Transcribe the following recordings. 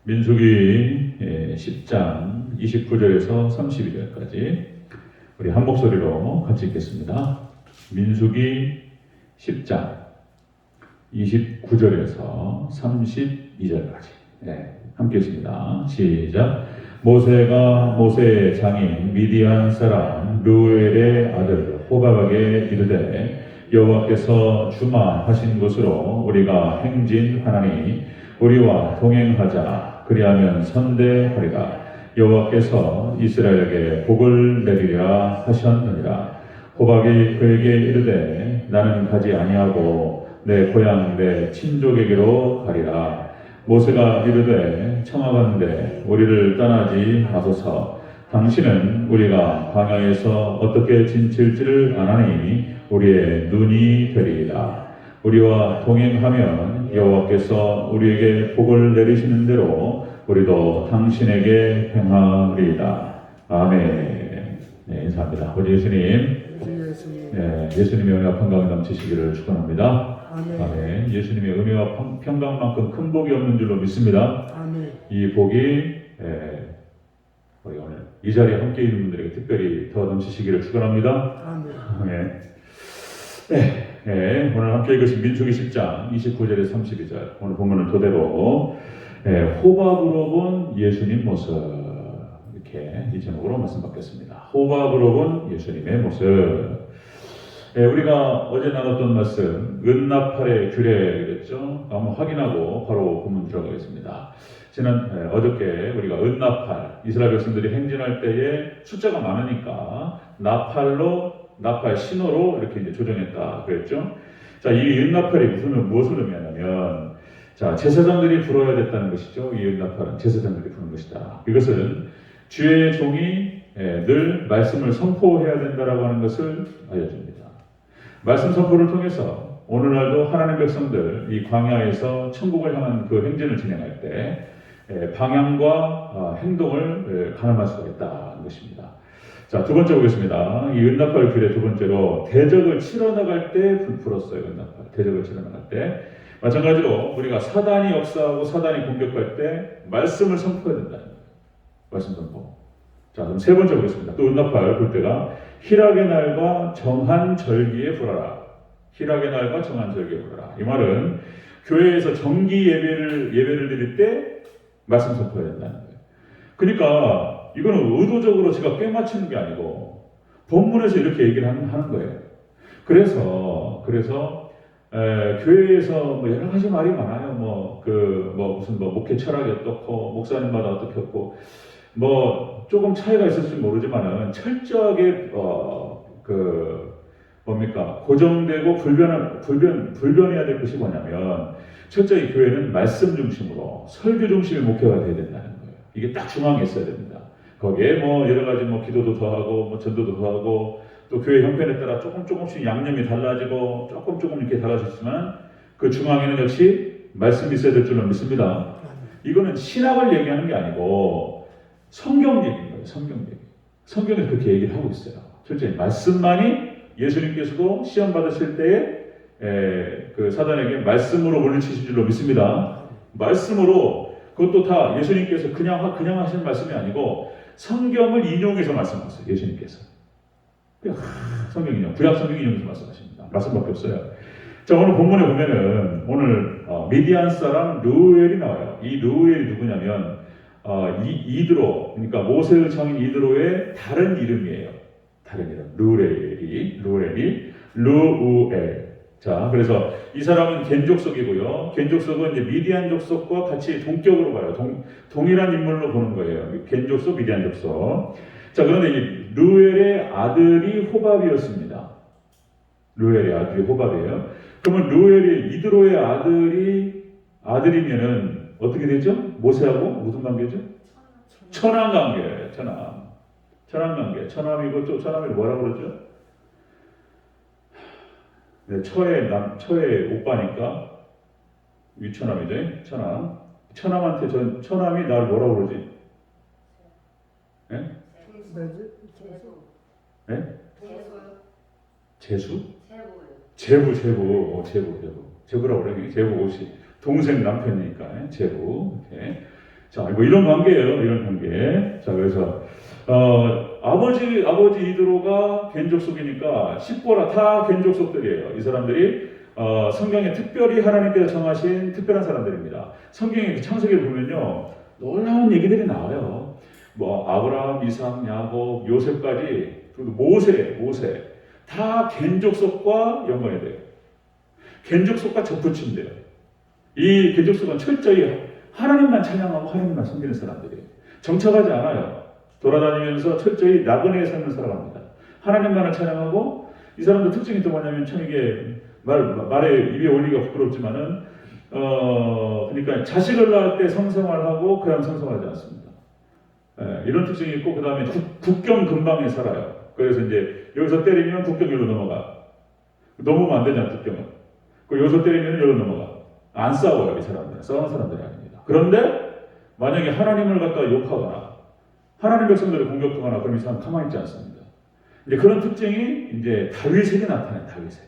민수기 10장 29절에서 32절까지 우리 한 목소리로 같이 읽겠습니다. 민수기 10장 29절에서 32절까지 함께 읽습니다. 시작. 모세가 모세의 장인 미디안 사람 르우엘의 아들 호밥에게 이르되 여호와께서 주마하신 곳으로 우리가 행진하나니 우리와 동행하자. 그리하면 선대하리라. 여호와께서 이스라엘에게 복을 내리라 하셨느니라. 호박이 그에게 이르되 나는 가지 아니하고 내 고향 내 친족에게로 가리라. 모세가 이르되 청하건대 우리를 떠나지 마소서. 당신은 우리가 광야에서 어떻게 지칠지를 아나니 우리의 눈이 되리이다. 우리와 동행하면 여호와께서 우리에게 복을 내리시는 대로 우리도 당신에게 행하리이다. 아멘. 네, 인사합니다. 아버지 예수님, 예수님의 은혜와 평강이 넘치시기를 축원합니다. 아멘. 예수님의 은혜와 평강만큼 큰 복이 없는 줄로 믿습니다. 아멘. 이 복이 우리 오늘 이 자리에 함께 있는 분들에게 특별히 더 넘치시기를 축원합니다. 아멘. 네, 오늘 함께 읽으신 민수기 10장 29절에서 32절 오늘 본문을 토대로 호밥으로 본 예수님 모습 이렇게 이 제목으로 말씀 받겠습니다. 호밥으로 본 예수님의 모습. 우리가 어제 나눴던 말씀 은나팔의 규례였죠. 한번 확인하고 바로 본문 들어가겠습니다. 어저께 우리가 은나팔 이스라엘 백성들이 행진할 때에 숫자가 많으니까 나팔 신호로 이렇게 이제 조정했다 그랬죠. 자, 이 은나팔이 무엇을 의미하냐면, 자, 제사장들이 불어야 됐다는 것이죠. 이 은나팔은 제사장들이 부는 것이다. 이것은 주의 종이 늘 말씀을 선포해야 된다라고 하는 것을 알려줍니다. 말씀 선포를 통해서 오늘날도 하나님 백성들 이 광야에서 천국을 향한 그 행진을 진행할 때 방향과 행동을 가늠할 수가 있다는 것입니다. 자, 두 번째 보겠습니다. 이 은나팔 규례 두 번째로 대적을 치러 나갈 때 불었어요. 은나팔 대적을 치러 나갈 때 마찬가지로 우리가 사단이 역사하고 사단이 공격할 때 말씀을 선포해야 된다는 거예요. 말씀 선포. 자, 그럼 세 번째 보겠습니다. 또 은나팔 불 때가 희락의 날과 정한 절기에 불어라. 희락의 날과 정한 절기에 불어라. 이 말은 교회에서 정기 예배를 드릴 때 말씀 선포해야 된다는 거예요. 그러니까 이거는 의도적으로 제가 꿰맞추는 게 아니고 본문에서 이렇게 얘기를 하는 거예요. 그래서 교회에서 뭐 여러 가지 말이 많아요. 무슨 목회 철학이 어떻고 목사님마다 어떻고 조금 차이가 있을지 모르지만은 철저하게 고정되고 불변해야 될 것이 뭐냐면 철저히 교회는 말씀 중심으로 설교 중심의 목회가 돼야 된다는 거예요. 이게 딱 중앙에 있어야 됩니다. 거기에 여러 가지 기도도 더하고 전도도 더하고 또 교회 형편에 따라 조금씩 양념이 달라지고 조금 이렇게 달라졌지만 그 중앙에는 역시 말씀이 있어야 될 줄로 믿습니다. 이거는 신학을 얘기하는 게 아니고 성경 얘기인 거예요. 성경에서 그렇게 얘기를 하고 있어요. 실제 말씀만이 예수님께서도 시험 받으실 때에 그 사단에게 말씀으로 물리치신 줄로 믿습니다. 말씀으로 그것도 다 예수님께서 그냥 하시는 말씀이 아니고 성경을 인용해서 말씀하세요. 예수님께서 성경 인용, 구약 성경 인용해서 말씀하십니다. 말씀밖에 없어요. 자, 오늘 본문에 보면은 오늘 미디안 사람 르우엘이 나와요. 이 르우엘이 누구냐면 이드로, 그러니까 모세의 장인 이드로의 다른 이름이에요. 다른 이름. 르우엘. 자, 그래서 이 사람은 겐족속이고요. 겐족속은 이제 미디안 족속과 같이 동격으로 봐요. 동일한 인물로 보는 거예요. 겐족속, 미디안 족속. 자, 그런데 이 르우엘의 아들이 호밥이었습니다. 르우엘의 아들이 호밥이에요. 그러면 르우엘이 이드로의 아들이면은 어떻게 되죠? 모세하고 무슨 관계죠? 천암 관계예요. 천암 관계. 천암이고 또 천암이 뭐라고 그러죠? 네, 처의 오빠니까 위천암이죠. 천암한테 천암이 나를 뭐라고 그러지? 네? 제수? 제부라고 그래요. 제부 옷이 동생 남편이니까. 제후. 이렇게. 자, 뭐 이런 관계예요. 이런 관계. 자, 그래서 아버지 이드로가 겐족속이니까 십보라 다 겐족속들이에요. 이 사람들이 성경에 특별히 하나님께서 정하신 특별한 사람들입니다. 성경의 창세기를 보면요, 놀라운 얘기들이 나와요. 뭐 아브라함, 이삭, 야곱, 요셉까지, 그리고 모세 다 겐족속과 연관이 돼요. 겐족속과 접붙임돼요. 이 겐족속은 철저히 하나님만 찬양하고 하나님만 섬기는 사람들이에요. 정착하지 않아요. 돌아다니면서 철저히 나그네의 삶을 살아갑니다. 하나님만을 찬양하고, 이 사람들 특징이 또 뭐냐면 참 이게 말에 입에 올리기가 부끄럽지만은 그러니까 자식을 낳을 때 성생활하고 그다음 성생활하지 않습니다. 이런 특징이 있고, 그 다음에 국경 근방에 살아요. 그래서 이제 여기서 때리면 국경으로 넘어가. 넘으면 안 되잖아, 국경은. 여기서 때리면 여기로 넘어가. 안 싸워요, 이 사람들은. 싸우는 사람들이 아닙니다. 그런데 만약에 하나님을 갖다가 욕하거나 하나님 백성들을 공격하거나 그럼 이 사람 가만히 있지 않습니다. 이제 그런 특징이 이제 다윗에게 나타나요, 다윗에게.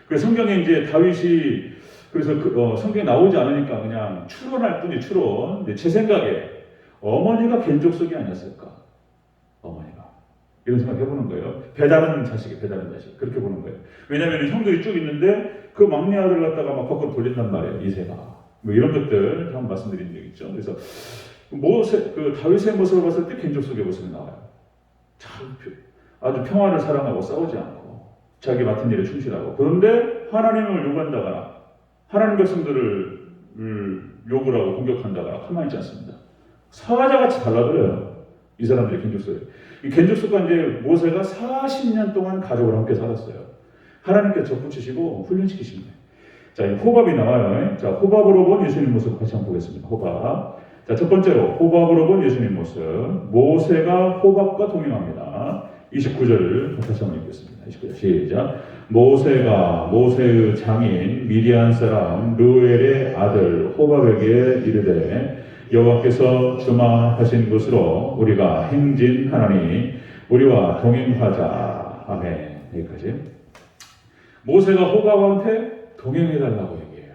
그래서 성경에 이제 다윗이, 그래서 성경에 나오지 않으니까 그냥 추론할 뿐이 추론. 제 생각에 어머니가 겐족속이 아니었을까? 어머니가. 이런 생각 해보는 거예요. 배다른 자식. 그렇게 보는 거예요. 왜냐면 형들이 쭉 있는데 그 막내 아들 갖다가 막 밖으로 돌린단 말이에요, 이세가. 뭐 이런 것들 한번 말씀드린 적 있죠. 그래서 다윗의 모습을 봤을 때 겐족속의 모습이 나와요. 참 아주 평화를 사랑하고 싸우지 않고 자기 맡은 일에 충실하고. 그런데 하나님을 욕한다거나 하나님 백성들을 욕을 하고 공격한다거나 가만히 있지 않습니다. 사자같이 달라들어요, 이 사람들의 겐족속에. 이 겐족속과 이제 모세가 40년 동안 가족을 함께 살았어요. 하나님께서 접붙이시고 훈련시키신 거예요. 자, 이 호밥이 나와요. 자, 호밥으로 본 예수님 모습 같이 한번 보겠습니다. 호밥. 자, 첫 번째로 호밥으로 본 예수님 모습. 모세가 호밥과 동행합니다. 29절 다시 한번 읽겠습니다. 29절 시작. 모세가 모세의 장인 미디안 사람 르웰의 아들 호밥에게 이르되 여호와께서 주마하신 곳으로 우리가 행진하나니 우리와 동행하자. 아멘. 여기까지. 모세가 호밥한테 동행해달라고 얘기해요.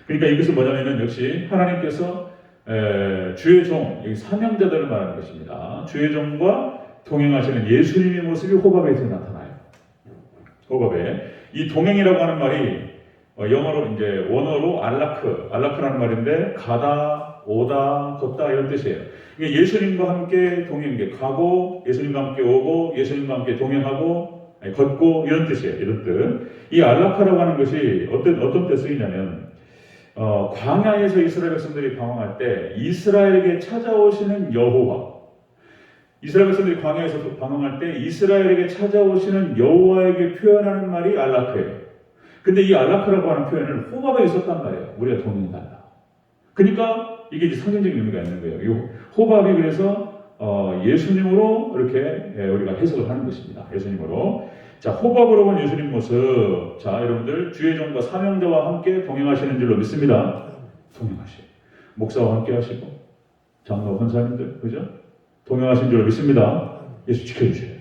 그러니까 이것은 뭐냐면은 역시 하나님께서 주의 종, 여기 사명자들을 말하는 것입니다. 주의 종과 동행하시는 예수님의 모습이 호밥에서 나타나요. 호밥에. 이 동행이라고 하는 말이 영어로 이제 원어로 알라크라는 말인데 가다, 오다, 걷다 이런 뜻이에요. 그러니까 예수님과 함께 동행, 가고 예수님과 함께 오고 예수님과 함께 동행하고 걷고 이런 뜻이에요. 이런 뜻. 이 알라카라고 하는 것이 어떤 때 쓰이냐면 광야에서 이스라엘 백성들이 방황할 때 이스라엘에게 찾아오시는 여호와. 이스라엘 백성들이 광야에서 방황할 때 이스라엘에게 찾아오시는 여호와에게 표현하는 말이 알라크예요. 근데 이 알라크라고 하는 표현을 호밥에 썼단 말이에요. 우리가 동행해달라. 그러니까 이게 이제 상징적인 의미가 있는 거예요. 이 호밥이 그래서 예수님으로 이렇게 우리가 해석을 하는 것입니다. 예수님으로. 자, 호밥으로 본 예수님 모습. 자, 여러분들 주의 종과 사명자와 함께 동행하시는 줄로 믿습니다. 동행하시고 목사와 함께 하시고 장로 권사님들, 그죠? 동행하신 줄로 믿습니다. 예수 지켜주셔요.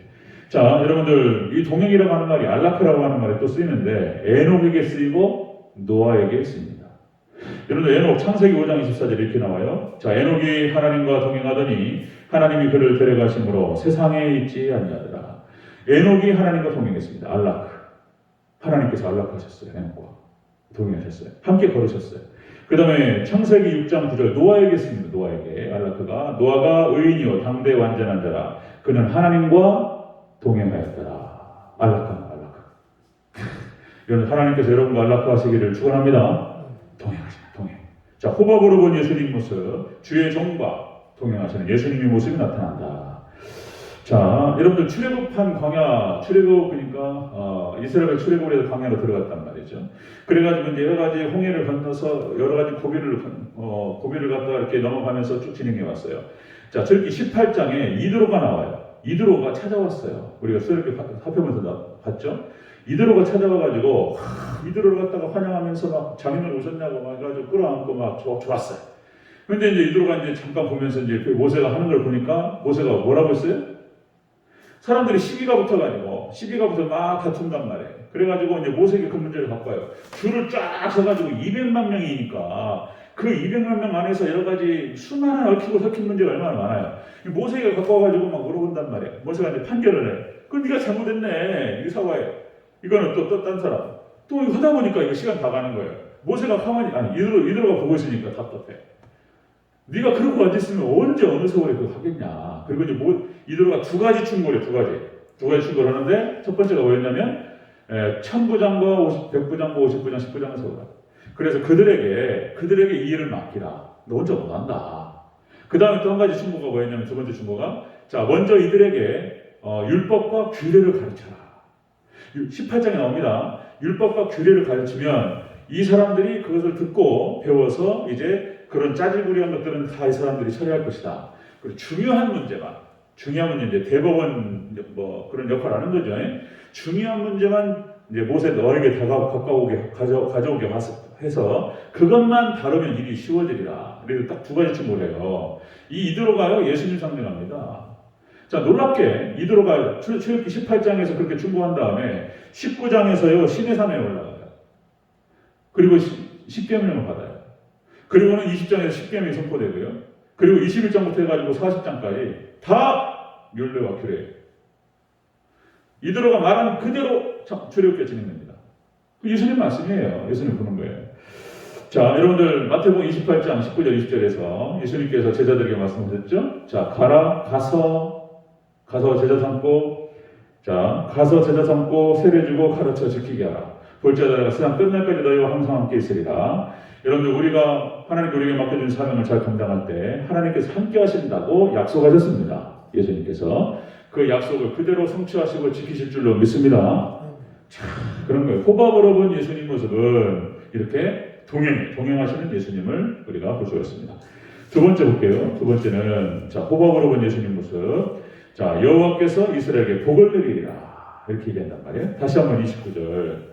자, 여러분들 이 동행이라고 하는 말이 알라크라고 하는 말이 또 쓰이는데 에녹에게 쓰이고 노아에게 쓰입니다. 여러분들 에녹 창세기 5장 24절 이렇게 나와요. 자, 에녹이 하나님과 동행하더니 하나님이 그를 데려가심으로 세상에 있지 아니하더라. 에녹이 하나님과 동행했습니다. 알라크. 하나님께서 알라크하셨어요. 에녹과 동행하셨어요. 함께 걸으셨어요. 그 다음에 창세기 6장 9절 노아에게 씁니다. 노아에게 알라크가 노아가 의인이요 당대 완전한 자라. 그는 하나님과 동행하였더라. 알라크. 여러분 하나님께서 여러분과 알라크 하시기를 축원합니다. 동행하시는 동행. 자, 호밥으로 본 예수님 모습, 주의 종과 동행하시는 예수님의 모습이 나타난다. 자, 여러분들 출애굽한 광야, 그러니까 이스라엘 출애굽을 해서 광야로 들어갔단 말이죠. 그래가지고 이제 여러 가지 홍해를 건너서 여러 가지 고비를 갖다가 이렇게 넘어가면서 쭉 진행해 왔어요. 자, 저기 18장에 이드로가 나와요. 이드로가 찾아왔어요. 우리가 수요일에 살펴보면서 봤죠. 이드로가 찾아와가지고 이드로를 갖다가 환영하면서 막 장인을 오셨냐고 막 해가지고 끌어안고 막 좋았어요. 근데 이제 이드로가 이제 잠깐 보면서 이제 모세가 하는 걸 보니까 모세가 뭐라고 했어요? 사람들이 시비가 붙어서 막 다툰단 말이에요. 그래가지고 이제 모세에게 그 문제를 갖고 와요. 줄을 쫙 서가지고 200만 명이니까 그 200만 명 안에서 여러 가지 수많은 얽히고 섞인 문제가 얼마나 많아요. 모세가 갖고 와가지고 막 물어본단 말이에요. 모세가 이제 판결을 해. 그건 네가 잘못했네. 이 사과해. 이거는 또 딴 사람. 또 이거 하다 보니까 이거 시간 다 가는 거예요. 모세가 가만히, 아니, 이들어가 보고 있으니까 답답해. 네가 그러고 앉았으면 언제 어느 세월에 그거 하겠냐. 그리고 이제 이들어가 두 가지 충고를 충고를 하는데, 첫 번째가 뭐였냐면, 천부장과 백부장과 50부장, 10부장을 세우라. 그래서 그들에게 이 일을 맡기라. 너 혼자 못한다. 그 다음에 또 한 가지 충고가 뭐였냐면, 두 번째 충고가, 자, 먼저 이들에게 율법과 규례를 가르쳐라. 18장에 나옵니다. 율법과 규례를 가르치면 이 사람들이 그것을 듣고 배워서 이제 그런 짜질구리한 것들은 다 이 사람들이 처리할 것이다. 그리고 중요한 문제 이제 대법원 뭐 그런 역할을 하는 거죠. 중요한 문제만 이제 모세 너에게 가까우게 가져오게 해서 그것만 다루면 일이 쉬워지리라. 그래서 딱 두 가지 충고를 해요. 이드로가요 예수님 상징합니다. 자, 놀랍게 이드로가 출애굽기 18장에서 그렇게 충고한 다음에 19장에서요 시내산에 올라가요. 그리고 십계명을 받아요. 그리고는 20장에서 십계명이 선포되고요. 그리고 21장부터 해가지고 40장까지 다 율례와 규례. 이드로가 말한 그대로 출애굽기가 진행됩니다. 예수님 말씀이에요. 예수님 보는 거예요. 자, 여러분들 마태복음 28장 19절 20절에서 예수님께서 제자들에게 말씀하셨죠. 자, 가서 제자 삼고, 세례 주고 가르쳐 지키게 하라. 볼자다가 세상 끝날까지 너희와 항상 함께 있으리라. 여러분들 우리가 하나님께 우리에게 맡겨준 사명을 잘 감당할 때 하나님께서 함께 하신다고 약속하셨습니다. 예수님께서 그 약속을 그대로 성취하시고 지키실 줄로 믿습니다. 자, 그런 거예요. 호밥으로 본 예수님 모습은 이렇게 동행하시는 예수님을 우리가 볼 수가 있습니다. 두 번째 볼게요. 두 번째는 자, 호밥으로 본 예수님 모습. 자, 여호와께서 이스라엘에게 복을 내리리라. 이렇게 얘기한단 말이에요. 다시 한번 29절.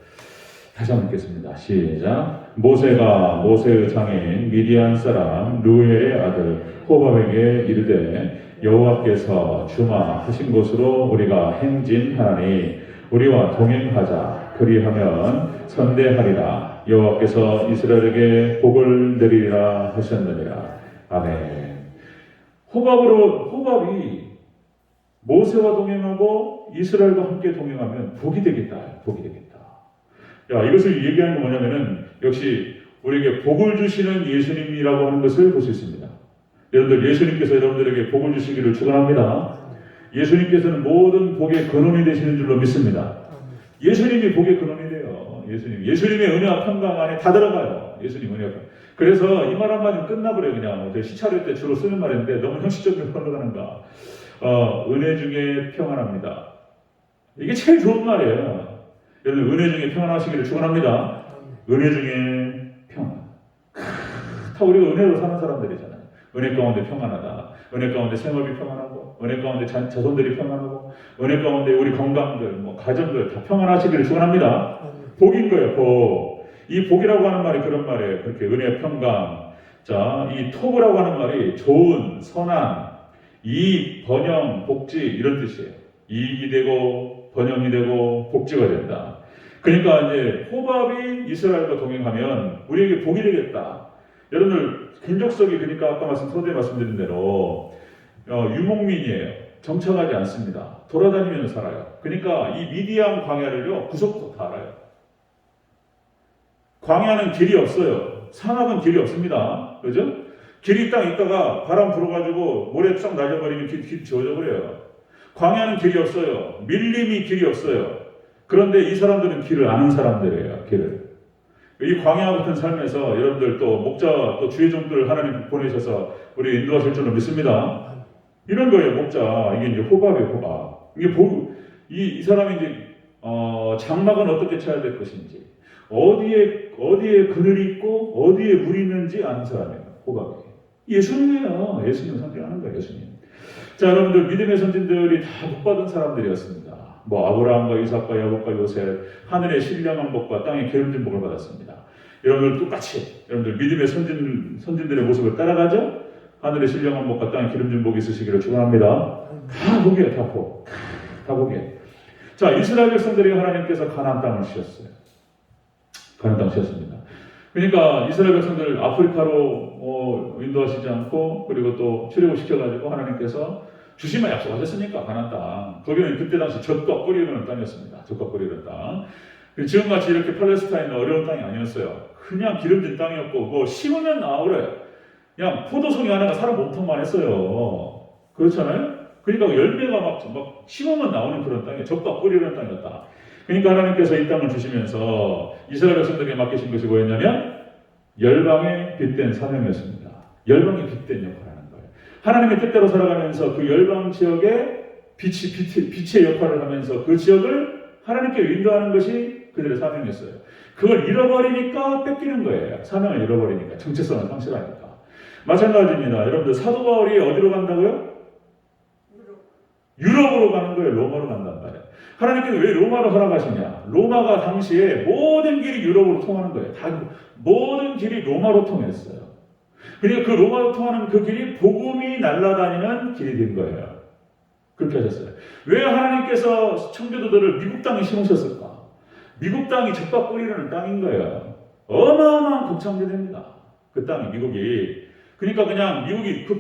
다시 한번 읽겠습니다. 시작. 모세가 모세의 장인 미디안 사람 루의 아들 호밥에게 이르되 여호와께서 주마하신 곳으로 우리가 행진하니 우리와 동행하자. 그리하면 선대하리라. 여호와께서 이스라엘에게 복을 내리리라 하셨느니라. 아멘. 호밥이 모세와 동행하고 이스라엘과 함께 동행하면 복이 되겠다. 야, 이것을 얘기하는 건 뭐냐면은 역시 우리에게 복을 주시는 예수님이라고 하는 것을 볼 수 있습니다. 여러분들 예수님께서 여러분들에게 복을 주시기를 축원합니다. 예수님께서는 모든 복의 근원이 되시는 줄로 믿습니다. 예수님이 복의 근원이 돼요. 예수님의 은혜와 평강 안에 다 들어가요. 예수님 은혜와 평강. 그래서 이 말 한마디는 끝나버려요. 그냥 시차할 때 주로 쓰는 말인데 너무 형식적으로 흘러가는가. 은혜 중에 평안합니다. 이게 제일 좋은 말이에요. 여러분 은혜 중에 평안하시기를 축원합니다. 은혜 중에 평안. 다 우리가 은혜로 사는 사람들이잖아요. 은혜 가운데 평안하다. 은혜 가운데 생업이 평안하고, 은혜 가운데 자손들이 평안하고, 은혜 가운데 우리 건강들, 가정들 다 평안하시기를 축원합니다. 복인 거예요. 복. 이 복이라고 하는 말이 그런 말이에요. 그렇게 은혜, 평강. 자, 이 토브라고 하는 말이 좋은, 선한, 이익, 번영, 복지 이런 뜻이에요. 이익이 되고 번영이 되고 복지가 된다. 그러니까 이제 호밥이 이스라엘과 동행하면 우리에게 복이 되겠다. 여러분들 민족성이 그러니까 아까 서두에 말씀드린 대로 유목민이에요. 정착하지 않습니다. 돌아다니면서 살아요. 그러니까 이 미디안 광야를요 구석구석 다 알아요. 광야는 길이 없어요. 산악은 길이 없습니다. 그죠? 길이 딱 있다가 바람 불어가지고 모래 싹 날려버리면 길 지워져 버려요. 광야는 길이 없어요. 밀림이 길이 없어요. 그런데 이 사람들은 길을 아는 사람들이에요. 길을. 이 광야 같은 삶에서 여러분들 또 목자 또 주의 종들 하나님 보내셔서 우리 인도하실 줄로 믿습니다. 이런 거예요. 목자. 이게 이제 호밥이에요. 호밥. 이게 이 사람이 이제 장막은 어떻게 쳐야 될 것인지 어디에 그늘이 있고 어디에 물이 있는지 아는 사람이에요. 호밥이. 예수님이에요. 예수님 선택하는 거예요. 예수님. 자, 여러분들 믿음의 선진들이 다 복받은 사람들이었습니다. 아브라함과 이삭과 야곱과 요셉, 하늘의 신령한 복과 땅의 기름진 복을 받았습니다. 여러분들 똑같이 여러분들 믿음의 선진들의 모습을 따라가죠. 하늘의 신령한 복과 땅의 기름진 복이 있으시기를 축원합니다. 다 복이에요. 다 복. 다 복이에요. 자, 이스라엘 백성들이 하나님께서 가나안 땅을 주셨어요. 가나안 땅 주셨습니다. 그러니까 이스라엘 백성들 아프리카로 인도하시지 않고 그리고 또 출애굽 시켜가지고 하나님께서 주시면 약속하셨으니까 가나안 땅. 거기는 그때 당시 젖과 꿀이 흐르는 땅이었습니다. 젖과 꿀이 흐르는 땅. 지금같이 이렇게 팔레스타인은 어려운 땅이 아니었어요. 그냥 기름진 땅이었고 뭐 심으면 나오래요. 그냥 포도송이 하나가 사람 몸통만 했어요. 그렇잖아요? 그러니까 열매가 막 심으면 나오는 그런 땅이에요. 젖과 꿀이 흐르는 땅이었다. 그러니까 하나님께서 이 땅을 주시면서 이스라엘 백성들에게 맡기신 것이 뭐였냐면 열방의 빛된 사명이었습니다. 열방의 빛된 역할을 하는 거예요. 하나님의 뜻대로 살아가면서 그 열방 지역에 빛의 역할을 하면서 그 지역을 하나님께 인도하는 것이 그들의 사명이었어요. 그걸 잃어버리니까 뺏기는 거예요. 사명을 잃어버리니까, 정체성을 상실하니까. 마찬가지입니다. 여러분들 사도 바울이 어디로 간다고요? 유럽으로 가는 거예요. 로마로 간단 말이에요. 하나님께서 왜 로마로 허락하시냐? 로마가 당시에 모든 길이 유럽으로 통하는 거예요. 다 모든 길이 로마로 통했어요. 그러니까 그 로마로 통하는 그 길이 복음이 날아다니는 길이 된 거예요. 그렇게 하셨어요. 왜 하나님께서 청교도들을 미국 땅에 심으셨을까? 미국 땅이 젖과 꿀이라는 땅인 거예요. 어마어마한 곡창지대입니다. 그 땅이 미국이. 그러니까 그냥 미국이 그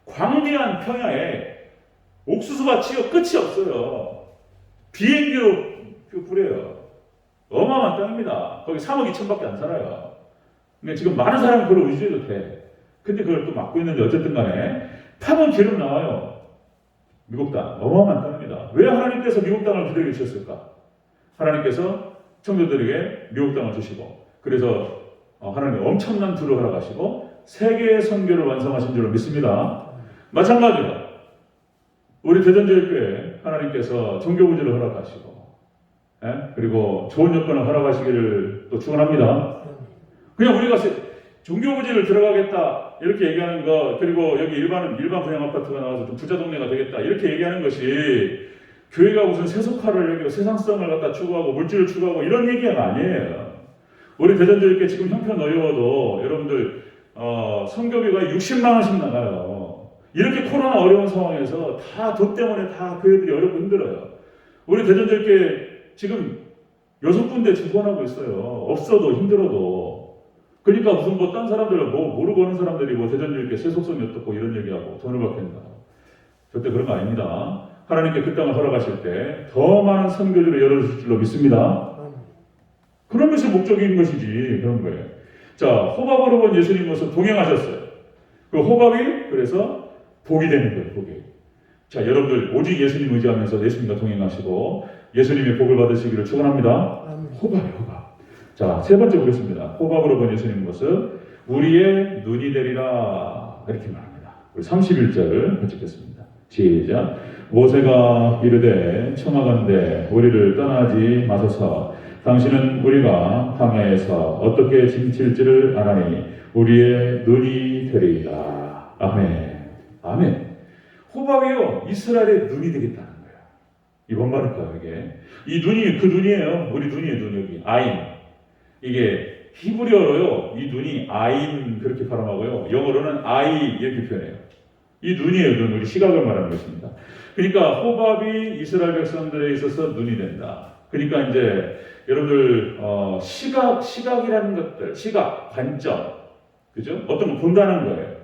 광대한 평야에 옥수수밭이 끝이 없어요. 비행기로 뿌려요. 어마어마한 땅입니다. 거기 3억 2천밖에 안 살아요. 근데 지금 많은 사람이 그걸 의지해도 돼. 근데 그걸 또 막고 있는데 어쨌든 간에 파면 기름 나와요. 미국 땅. 어마어마한 땅입니다. 왜 하나님께서 미국 땅을 그들에게 주셨을까? 하나님께서 청교도들에게 미국 땅을 주시고 그래서 하나님이 엄청난 부를 허락하시고 세계의 선교를 완성하신 줄로 믿습니다. 마찬가지로 우리 대전제일교회 하나님께서 종교부지를 허락하시고 그리고 좋은 여건을 허락하시기를 또 축원합니다. 그냥 우리가 종교부지를 들어가겠다 이렇게 얘기하는 거 그리고 여기 일반 분양 아파트가 나와서 좀 부자 동네가 되겠다 이렇게 얘기하는 것이 교회가 무슨 세속화를 얘기하고 세상성을 갖다 추구하고 물질을 추구하고 이런 얘기가 아니에요. 우리 대전제일교회 지금 형편 어려워도 여러분들 선교비가 60만 원씩 나가요. 이렇게 코로나 어려운 상황에서 다 돈 때문에 다 교회들이 어렵고 힘들어요. 우리 대전제일교회 지금 6군데 주관하고 있어요. 없어도 힘들어도. 그러니까 무슨 딴 사람들 모르고 하는 사람들이 대전제일교회 세속성이 어떻고 이런 얘기하고 돈을 받겠나. 절대 그런 거 아닙니다. 하나님께 그 땅을 허락하실 때 더 많은 선교지를 열어주실 줄로 믿습니다. 그런 것이 목적인 것이지 그런 거예요. 자, 호밥으로 본 예수님 모습 동행하셨어요. 그 호밥이 그래서 복이 되는 거예요. 복이. 자, 여러분들 오직 예수님 의지하면서 예수님과 동행하시고 예수님의 복을 받으시기를 축원합니다. 호밥이에요. 호밥. 자, 세 번째 보겠습니다. 호밥으로 본 예수님 모습 우리의 눈이 되리라 이렇게 말합니다. 우리 31절을 같이 읽겠습니다. 시작. 모세가 이르되 청하건대 우리를 떠나지 마소서. 당신은 우리가 광야에서 어떻게 짐칠지를 아나니 우리의 눈이 되리이다. 아멘. 아멘. 호밥이요 이스라엘의 눈이 되겠다는 거예요. 이 뭔 말일까요 이게? 이 눈이 그 눈이에요. 우리 눈이에요. 눈 여기 아인. 이게 히브리어로요 이 눈이 아인 그렇게 발음하고요 영어로는 아이 이렇게 표현해요. 이 눈이에요. 눈. 우리 시각을 말하는 것입니다. 그러니까 호밥이 이스라엘 백성들에 있어서 눈이 된다. 그러니까 이제 여러분들 시각이라는 것들, 시각, 관점, 그죠? 어떤 걸 본다는 거예요.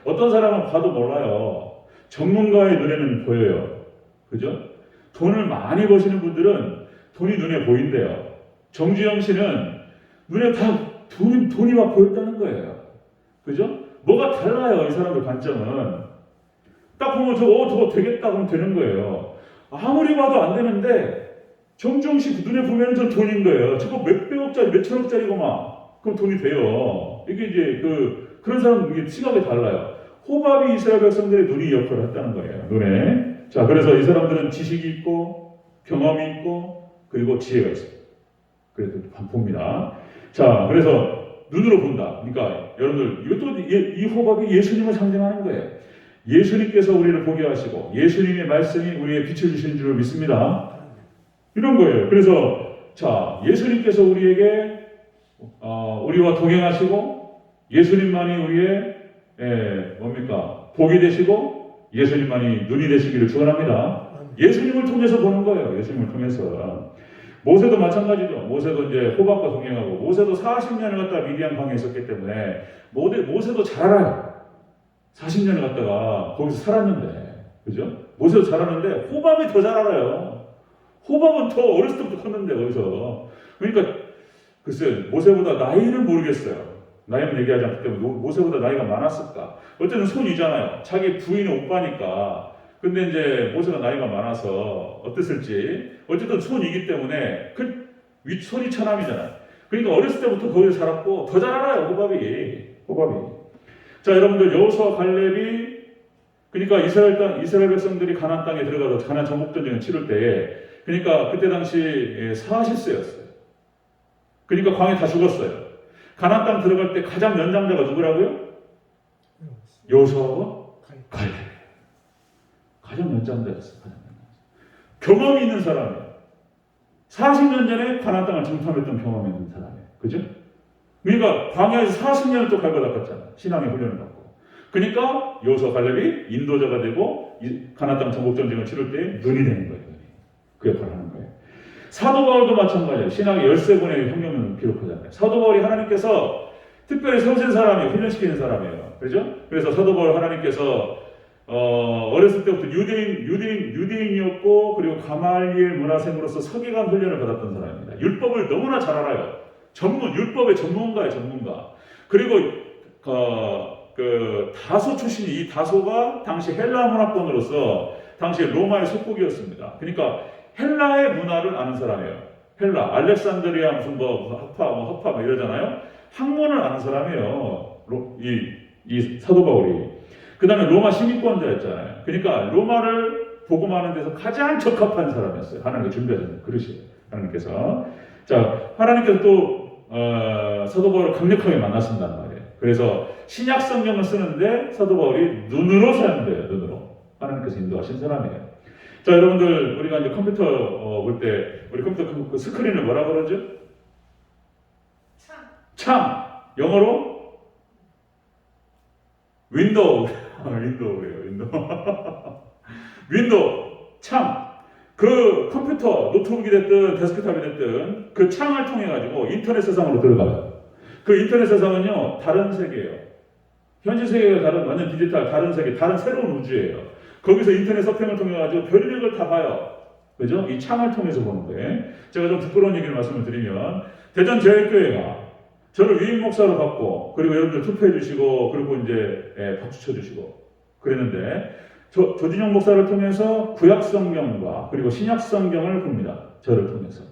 어떤 사람은 봐도 몰라요. 전문가의 눈에는 보여요. 그죠? 돈을 많이 버시는 분들은 돈이 눈에 보인대요. 정주영 씨는 눈에 다 돈이 막 보였다는 거예요. 그죠? 뭐가 달라요, 이 사람들 관점은. 딱 보면 저거 되겠다 그러면 되는 거예요. 아무리 봐도 안 되는데 정주영 씨 눈에 보면 저 돈인 거예요. 저거 몇백억짜리, 몇천억짜리고 막 그럼 돈이 돼요. 이게 이제 그런 사람 이게 시각이 달라요. 호밥이 이스라엘 백성들의 눈이 역할을 했다는 거예요. 눈에. 자, 그래서 이 사람들은 지식이 있고 경험이 있고 그리고 지혜가 있어요. 그래서 봅니다. 자, 그래서 눈으로 본다. 그러니까 여러분들 이것도 이 호밥이 예수님을 상징하는 거예요. 예수님께서 우리를 보게 하시고 예수님의 말씀이 우리의 빛을 주시는 줄 믿습니다. 이런 거예요. 그래서 자, 예수님께서 우리에게 우리와 동행하시고 예수님만이 우리의 복이 되시고 예수님만이 눈이 되시기를 축원합니다. 예수님을 통해서 보는 거예요. 예수님을 통해서 모세도 마찬가지죠. 모세도 이제 호박과 동행하고, 모세도 40년을 갖다가 미디안 광야에 있었기 때문에 모세도 잘 알아요. 40년을 갖다가 거기서 살았는데, 그죠? 모세도 잘 알았는데 호밥이 더 잘 알아요. 호밥은 더 어렸을 때부터 컸는데 거기서. 그러니까 글쎄 모세보다 나이는 모르겠어요. 나이는 얘기하지 않기 때문에 모세보다 나이가 많았을까? 어쨌든 손이잖아요. 자기 부인의 오빠니까. 근데 이제 모세가 나이가 많아서 어땠을지. 어쨌든 손이기 때문에 그 윗손이 처남이잖아요. 그러니까 어렸을 때부터 거기서 살았고 더 잘 알아요. 호밥이. 자, 여러분들 여호수아 갈렙이 그러니까 이스라엘 백성들이 가나안 땅에 들어가서 가나안 정복 전쟁을 치를 때에 그러니까 그때 당시 40세였어요. 그러니까 광에 다 죽었어요. 가나안 땅 들어갈 때 가장 연장자가 누구라고요? 여호수아와 갈렙. 가장 연장자였어요. 경험이 있는 사람이에요. 40년 전에 가나안 땅을 정탐했던 경험이 있는 사람이에요. 그죠? 그러니까 광야에서 40년을 또 갈고 닦았잖아요. 신앙의 훈련을 받고. 그러니까 여호수아 갈렙이 인도자가 되고 가나안 땅 정복 전쟁을 치를 때 눈이 되는 거예요. 그 역할을 하는 거예요. 사도 바울도 마찬가지예요. 신앙의 13권의 혁명을 기록하잖아요. 사도 바울이 하나님께서 특별히 세우신 사람이에요. 훈련시키는 사람이에요. 그렇죠? 그래서 사도 바울 하나님께서 어렸을 때부터 유대인이었고 그리고 가말리엘 문화생으로서 서기관 훈련을 받았던 사람입니다. 율법을 너무나 잘 알아요. 율법의 전문가예요, 전문가. 그리고 그 다소 출신이 이 다소가 당시 헬라 문화권으로서 당시 로마의 속국이었습니다. 그러니까 헬라의 문화를 아는 사람이에요. 헬라, 알렉산드리아 무슨 허파 이러잖아요. 학문을 아는 사람이에요. 이 사도 바울이. 그 다음에 로마 시민권자였잖아요. 그러니까 로마를 복음하는 데서 가장 적합한 사람이었어요. 하나님께 준비하신 그릇이에요. 하나님께서. 자, 하나님께서 또 사도 바울을 강력하게 만나신단 말이에요. 그래서 신약 성경을 쓰는데 사도 바울이 눈으로 사용돼요. 눈으로. 하나님께서 인도하신 사람이에요. 자, 여러분들 우리가 이제 컴퓨터 볼 때 우리 컴퓨터 그 스크린을 뭐라 그러죠? 창. 영어로 윈도우. 윈도우래요. 윈도우. 창. 그 컴퓨터, 노트북이 됐든 데스크탑이 됐든 그 창을 통해 가지고 인터넷 세상으로 들어가요. 그 인터넷 세상은요 다른 세계예요. 현실 세계가 다른 완전 디지털 다른 세계, 다른 새로운 우주예요. 거기서 인터넷 서핑을 통해 가지고 별의별 다 봐요. 그죠? 이 창을 통해서 보는 거예요. 제가 좀 부끄러운 얘기를 말씀을 드리면 대전 제일교회가 저를 위임 목사로 받고 그리고 여러분들 투표해 주시고 그리고 이제 박수 쳐 주시고 그랬는데 조진영 목사를 통해서 구약 성경과 그리고 신약 성경을 봅니다. 저를 통해서.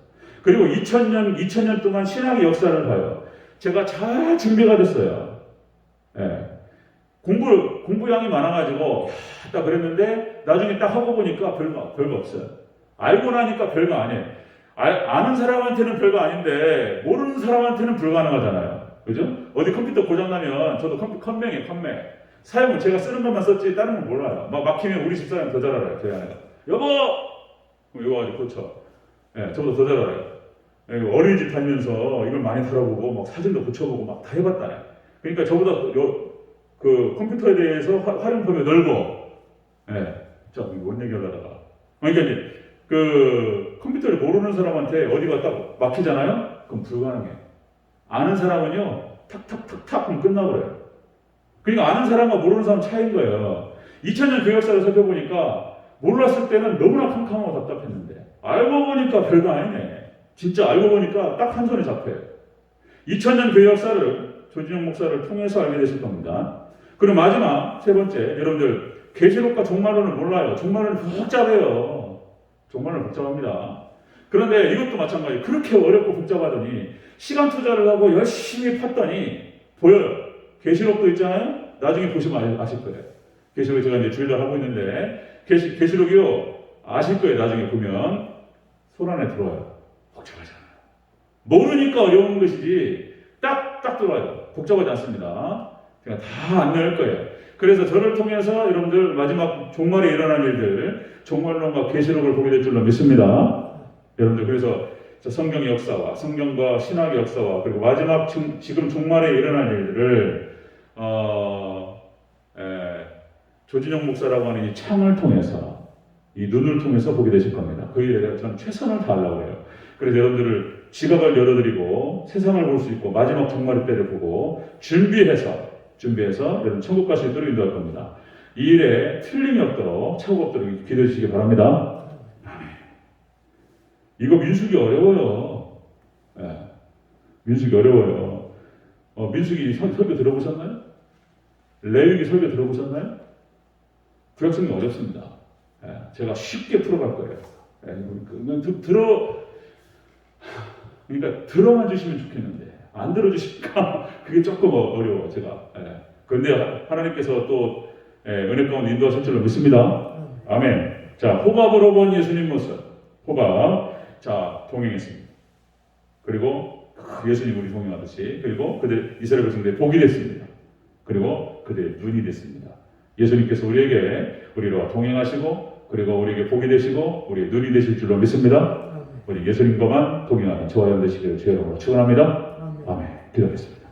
그리고 2000년 동안 신학의 역사를 봐요. 제가 잘 준비가 됐어요. 예. 공부량이 많아가지고 딱 그랬는데 나중에 딱 하고 보니까 별거 없어요. 알고 나니까 별거 아니에요. 아는 사람한테는 별거 아닌데 모르는 사람한테는 불가능하잖아요. 그죠? 어디 컴퓨터 고장나면 저도 컴맹이에요. 사용을 제가 쓰는 것만 썼지 다른 건 몰라요. 막히면 우리 집사람 더 잘 알아요. 저희 아내가. 여보! 그럼 이거 가지고 고쳐. 예, 저보다 더 잘 알아요. 예, 어린이집 다니면서 이걸 많이 들어보고 막 사진도 고쳐보고 막 다 해봤다. 그러니까 저보다 그 컴퓨터에 대해서 활용범위 넓어. 예, 뭔 얘기 하다가. 그러니까 이제 그 컴퓨터를 모르는 사람한테 어디가 딱 막히잖아요? 그럼 불가능해. 아는 사람은요, 탁탁탁탁 하면 끝나버려요. 그러니까 아는 사람과 모르는 사람 차이인 거예요. 2000년 교역사를 살펴보니까 몰랐을 때는 너무나 캄캄하고 답답했는데 알고 보니까 별거 아니네. 진짜 알고 보니까 딱 한 손에 잡혀요. 2000년 교역사를 조진영 목사를 통해서 알게 되실 겁니다. 그리고 마지막 세 번째, 여러분들 계시록과 종말론을 몰라요. 종말론은 복잡해요. 종말론 복잡합니다. 그런데 이것도 마찬가지. 그렇게 어렵고 복잡하더니 시간 투자를 하고 열심히 팠더니 보여요. 계시록도 있잖아요. 나중에 보시면 아실 거예요. 계시록 제가 이제 주일날 하고 있는데 계시록이요 아실 거예요. 나중에 보면 손 안에 들어와요. 복잡하잖아요. 모르니까 어려운 것이지 딱 들어와요. 복잡하지 않습니다. 제가 다 안내할 거예요. 그래서 저를 통해서 여러분들 마지막 종말에 일어날 일들, 종말론과 계시록을 보게 될 줄로 믿습니다. 여러분들 그래서 성경의 역사와 성경과 신학의 역사와 그리고 마지막 지금 종말에 일어날 일들을 조진영 목사라고 하는 이 창을 통해서 이 눈을 통해서 보게 되실 겁니다. 그 일에 저는 최선을 다하려고 해요. 그래서 여러분들을 지각을 열어드리고 세상을 볼 수 있고 마지막 종말의 때를 보고 준비해서 여러분 천국 가실 때로 인도할 겁니다. 이 일에 틀림이 없도록 착오가 없도록 기도해 주시기 바랍니다. 아멘. 이거 민수기 어려워요. 예. 민수기 어려워요. 민수기 설교 들어보셨나요? 레위기 설교 들어보셨나요? 구약성이 어렵습니다. 예. 제가 쉽게 풀어갈 거예요. 예. 그러니까 들어만 주시면 좋겠는데 안 들어주시니까 그게 조금 어려워 제가. 예. 그런데 하나님께서 또 은혜 가운데 인도하실 줄로 믿습니다. 아멘. 자, 호밥으로 본 예수님 모습. 호밥. 자, 동행했습니다. 그리고 예수님 우리 동행하듯이. 그리고 그들 이스라엘 백성들의 복이 됐습니다. 그리고 그들의 눈이 됐습니다. 예수님께서 우리와 동행하시고 그리고 우리에게 복이 되시고 우리의 눈이 되실 줄로 믿습니다. 우리 예수님과만 동행하는 저와 여러분 되시기를 주의 이름으로 축원합니다. 아멘. 기도하겠습니다.